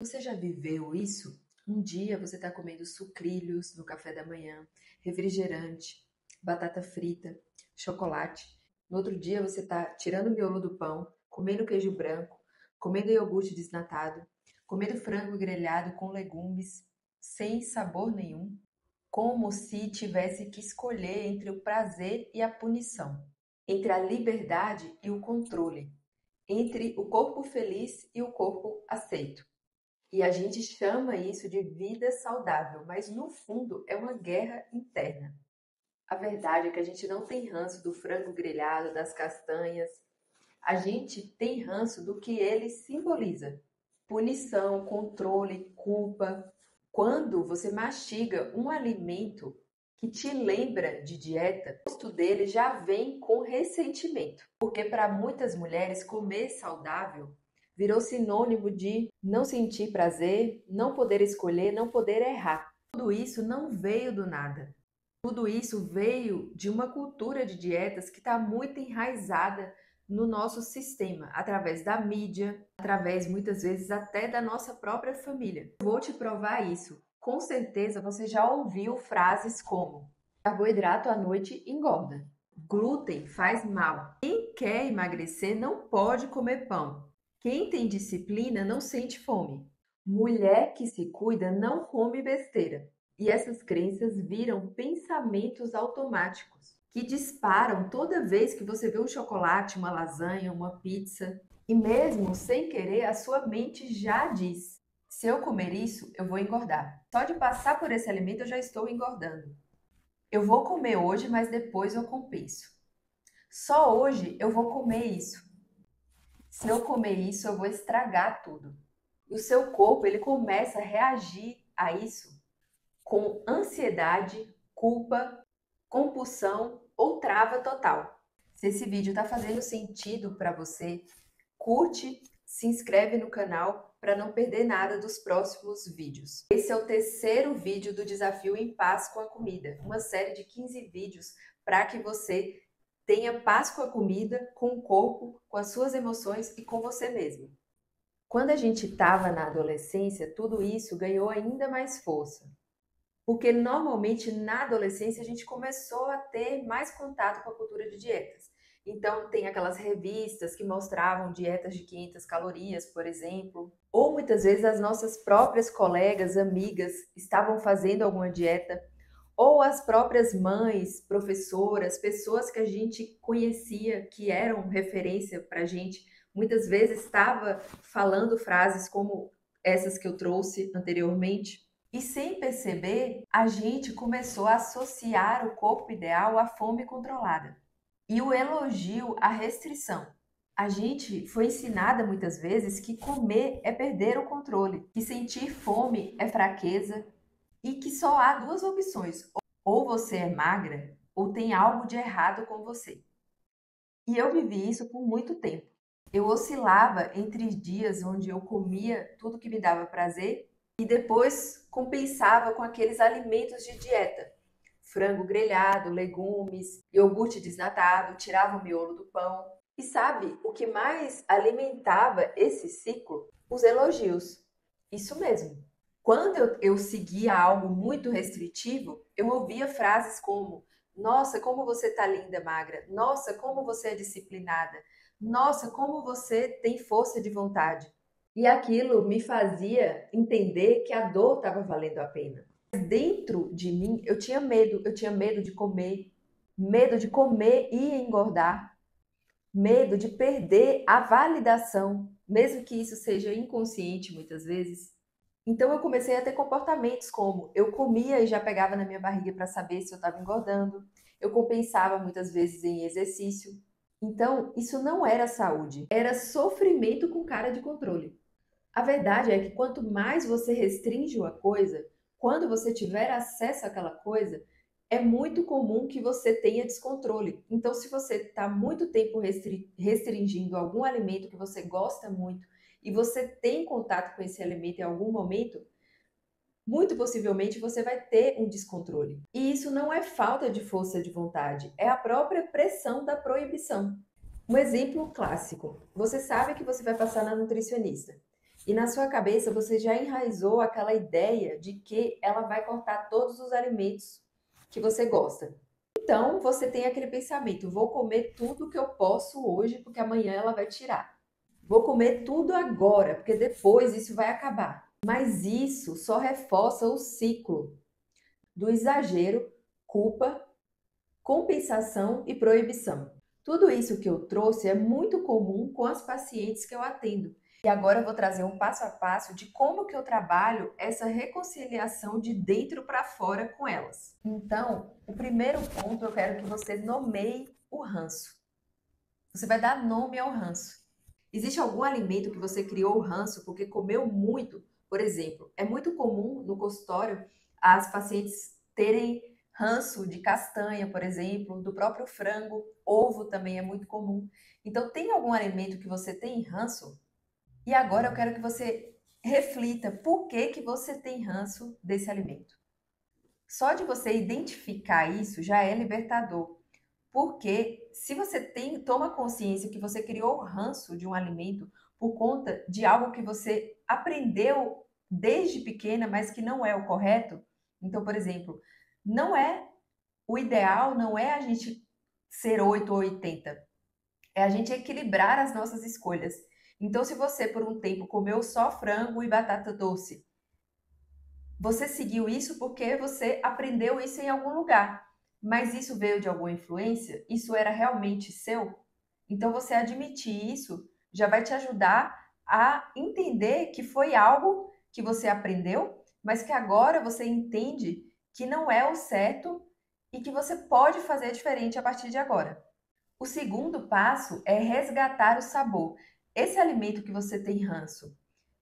Você já viveu isso? Um dia você está comendo sucrilhos no café da manhã, refrigerante, batata frita, chocolate. No outro dia você está tirando o miolo do pão, comendo queijo branco, comendo iogurte desnatado, comendo frango grelhado com legumes, sem sabor nenhum, como se tivesse que escolher entre o prazer e a punição, entre a liberdade e o controle, entre o corpo feliz e o corpo aceito. E a gente chama isso de vida saudável, mas no fundo é uma guerra interna. A verdade é que a gente não tem ranço do frango grelhado, das castanhas. A gente tem ranço do que ele simboliza. Punição, controle, culpa. Quando você mastiga um alimento que te lembra de dieta, o gosto dele já vem com ressentimento. Porque para muitas mulheres, comer saudável virou sinônimo de não sentir prazer, não poder escolher, não poder errar. Tudo isso não veio do nada. Tudo isso veio de uma cultura de dietas que está muito enraizada no nosso sistema, através da mídia, através muitas vezes até da nossa própria família. Vou te provar isso. Com certeza você já ouviu frases como: carboidrato à noite engorda, glúten faz mal, quem quer emagrecer não pode comer pão, quem tem disciplina não sente fome, mulher que se cuida não come besteira. E essas crenças viram pensamentos automáticos que disparam toda vez que você vê um chocolate, uma lasanha, uma pizza. E mesmo sem querer, a sua mente já diz: se eu comer isso, eu vou engordar. Só de passar por esse alimento eu já estou engordando. Eu vou comer hoje, mas depois eu compenso. Só hoje eu vou comer isso. Se eu comer isso, eu vou estragar tudo. E o seu corpo, ele começa a reagir a isso com ansiedade, culpa, compulsão ou trava total. Se esse vídeo está fazendo sentido para você, curte, se inscreve no canal para não perder nada dos próximos vídeos. Esse é o terceiro vídeo do Desafio em Paz com a Comida, uma série de 15 vídeos para que você tenha paz com a comida, com o corpo, com as suas emoções e com você mesmo. Quando a gente estava na adolescência, tudo isso ganhou ainda mais força. Porque normalmente na adolescência a gente começou a ter mais contato com a cultura de dietas. Então tem aquelas revistas que mostravam dietas de 500 calorias, por exemplo, ou muitas vezes as nossas próprias colegas, amigas estavam fazendo alguma dieta, ou as próprias mães, professoras, pessoas que a gente conhecia que eram referência para a gente, muitas vezes estava falando frases como essas que eu trouxe anteriormente. E sem perceber, a gente começou a associar o corpo ideal à fome controlada e o elogio à restrição. A gente foi ensinada muitas vezes que comer é perder o controle, que sentir fome é fraqueza e que só há duas opções: ou você é magra ou tem algo de errado com você. E eu vivi isso por muito tempo. Eu oscilava entre dias onde eu comia tudo que me dava prazer e depois compensava com aqueles alimentos de dieta. Frango grelhado, legumes, iogurte desnatado, tirava o miolo do pão. E sabe o que mais alimentava esse ciclo? Os elogios. Isso mesmo. Quando eu seguia algo muito restritivo, eu ouvia frases como: nossa, como você tá linda, magra. Nossa, como você é disciplinada. Nossa, como você tem força de vontade. E aquilo me fazia entender que a dor estava valendo a pena. Mas dentro de mim, eu tinha medo de comer e engordar, medo de perder a validação, mesmo que isso seja inconsciente muitas vezes. Então eu comecei a ter comportamentos como: eu comia e já pegava na minha barriga para saber se eu estava engordando, eu compensava muitas vezes em exercício. Então, isso não era saúde, era sofrimento com cara de controle. A verdade é que quanto mais você restringe uma coisa, quando você tiver acesso àquela coisa, é muito comum que você tenha descontrole. Então, se você está muito tempo restringindo algum alimento que você gosta muito e você tem contato com esse alimento em algum momento, muito possivelmente você vai ter um descontrole. E isso não é falta de força de vontade, é a própria pressão da proibição. Um exemplo clássico: você sabe que você vai passar na nutricionista. E na sua cabeça você já enraizou aquela ideia de que ela vai cortar todos os alimentos que você gosta. Então você tem aquele pensamento: vou comer tudo que eu posso hoje, porque amanhã ela vai tirar. Vou comer tudo agora, porque depois isso vai acabar. Mas isso só reforça o ciclo do exagero, culpa, compensação e proibição. Tudo isso que eu trouxe é muito comum com as pacientes que eu atendo. E agora eu vou trazer um passo a passo de como que eu trabalho essa reconciliação de dentro para fora com elas. Então, o primeiro ponto eu quero que você nomeie o ranço. Você vai dar nome ao ranço. Existe algum alimento que você criou o ranço porque comeu muito? Por exemplo, é muito comum no consultório as pacientes terem ranço de castanha, por exemplo, do próprio frango, ovo também é muito comum. Então, tem algum alimento que você tem ranço? E agora eu quero que você reflita por que que você tem ranço desse alimento. Só de você identificar isso já é libertador. Porque se você toma consciência que você criou o ranço de um alimento por conta de algo que você aprendeu desde pequena, mas que não é o correto, então, por exemplo, não é o ideal, não é a gente ser 8 ou 80, é a gente equilibrar as nossas escolhas. Então, se você por um tempo comeu só frango e batata doce, você seguiu isso porque você aprendeu isso em algum lugar. Mas isso veio de alguma influência? Isso era realmente seu? Então você admitir isso já vai te ajudar a entender que foi algo que você aprendeu, mas que agora você entende que não é o certo e que você pode fazer diferente a partir de agora. O segundo passo é resgatar o sabor. Esse alimento que você tem ranço,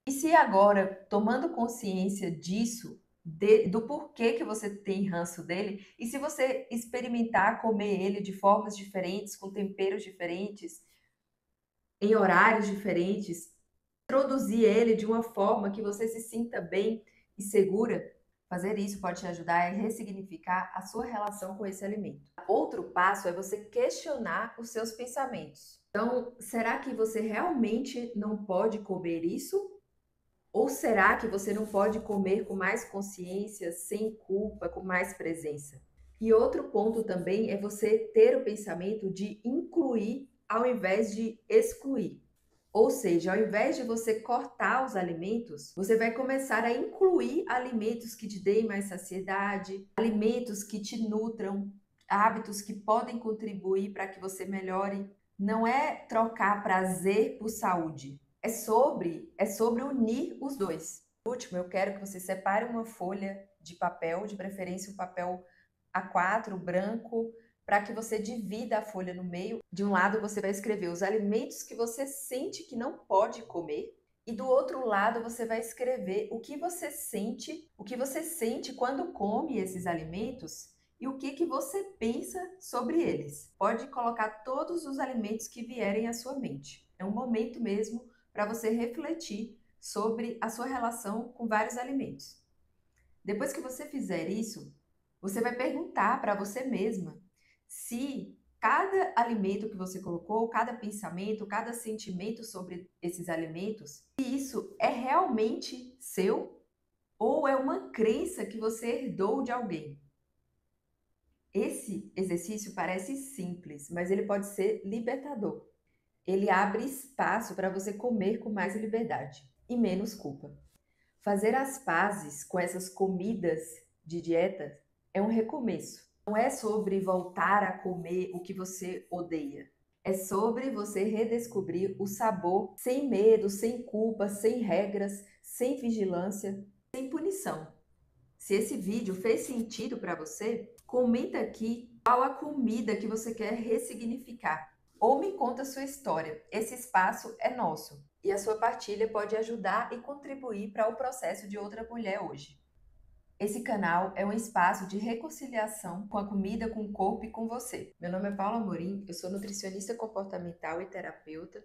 e se agora, tomando consciência disso, do porquê que você tem ranço dele, e se você experimentar comer ele de formas diferentes, com temperos diferentes, em horários diferentes, introduzir ele de uma forma que você se sinta bem e segura, fazer isso pode te ajudar a ressignificar a sua relação com esse alimento. Outro passo é você questionar os seus pensamentos. Então, será que você realmente não pode comer isso? Ou será que você não pode comer com mais consciência, sem culpa, com mais presença? E outro ponto também é você ter o pensamento de incluir ao invés de excluir. Ou seja, ao invés de você cortar os alimentos, você vai começar a incluir alimentos que te deem mais saciedade, alimentos que te nutram, hábitos que podem contribuir para que você melhore. Não é trocar prazer por saúde. É sobre unir os dois. Por último, eu quero que você separe uma folha de papel, de preferência um papel A4 branco, para que você divida a folha no meio. De um lado você vai escrever os alimentos que você sente que não pode comer, e do outro lado você vai escrever o que você sente quando come esses alimentos e o que você pensa sobre eles. Pode colocar todos os alimentos que vierem à sua mente. É um momento mesmo para você refletir sobre a sua relação com vários alimentos. Depois que você fizer isso, você vai perguntar para você mesma se cada alimento que você colocou, cada pensamento, cada sentimento sobre esses alimentos, se isso é realmente seu ou é uma crença que você herdou de alguém. Esse exercício parece simples, mas ele pode ser libertador. Ele abre espaço para você comer com mais liberdade e menos culpa. Fazer as pazes com essas comidas de dieta é um recomeço. Não é sobre voltar a comer o que você odeia. É sobre você redescobrir o sabor sem medo, sem culpa, sem regras, sem vigilância, sem punição. Se esse vídeo fez sentido para você, comenta aqui qual a comida que você quer ressignificar. Ou me conta a sua história. Esse espaço é nosso. E a sua partilha pode ajudar e contribuir para o processo de outra mulher hoje. Esse canal é um espaço de reconciliação com a comida, com o corpo e com você. Meu nome é Paula Amorim, eu sou nutricionista comportamental e terapeuta.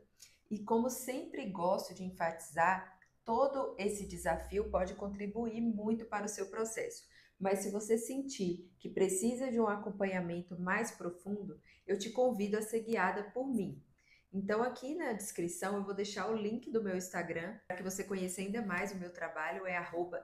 E como sempre gosto de enfatizar, todo esse desafio pode contribuir muito para o seu processo. Mas se você sentir que precisa de um acompanhamento mais profundo, eu te convido a ser guiada por mim. Então aqui na descrição eu vou deixar o link do meu Instagram para que você conheça ainda mais o meu trabalho, é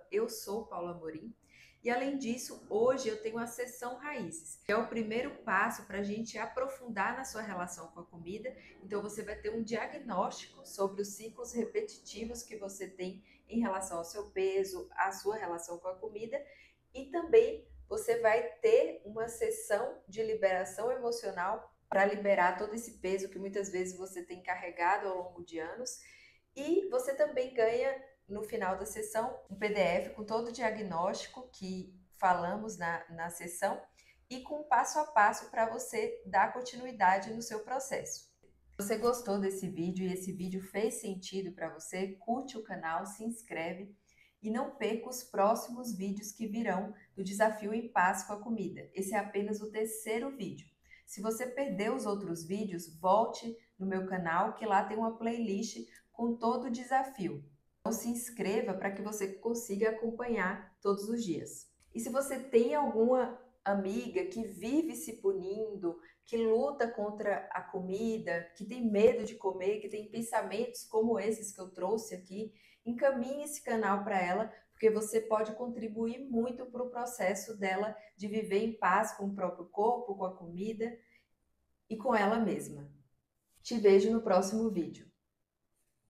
@eu-sou-paula-amorim. E além disso, hoje eu tenho a sessão Raízes, que é o primeiro passo para a gente aprofundar na sua relação com a comida. Então você vai ter um diagnóstico sobre os ciclos repetitivos que você tem em relação ao seu peso, à sua relação com a comida, e também você vai ter uma sessão de liberação emocional para liberar todo esse peso que muitas vezes você tem carregado ao longo de anos. E você também ganha, no final da sessão, um PDF com todo o diagnóstico que falamos na sessão e com passo a passo para você dar continuidade no seu processo. Se você gostou desse vídeo e esse vídeo fez sentido para você, curte o canal, se inscreve e não perca os próximos vídeos que virão do Desafio em Paz com a Comida. Esse é apenas o terceiro vídeo. Se você perdeu os outros vídeos, volte no meu canal, que lá tem uma playlist com todo o desafio. Então se inscreva para que você consiga acompanhar todos os dias. E se você tem alguma amiga que vive se punindo, que luta contra a comida, que tem medo de comer, que tem pensamentos como esses que eu trouxe aqui, encaminhe esse canal para ela, porque você pode contribuir muito para o processo dela de viver em paz com o próprio corpo, com a comida e com ela mesma. Te vejo no próximo vídeo.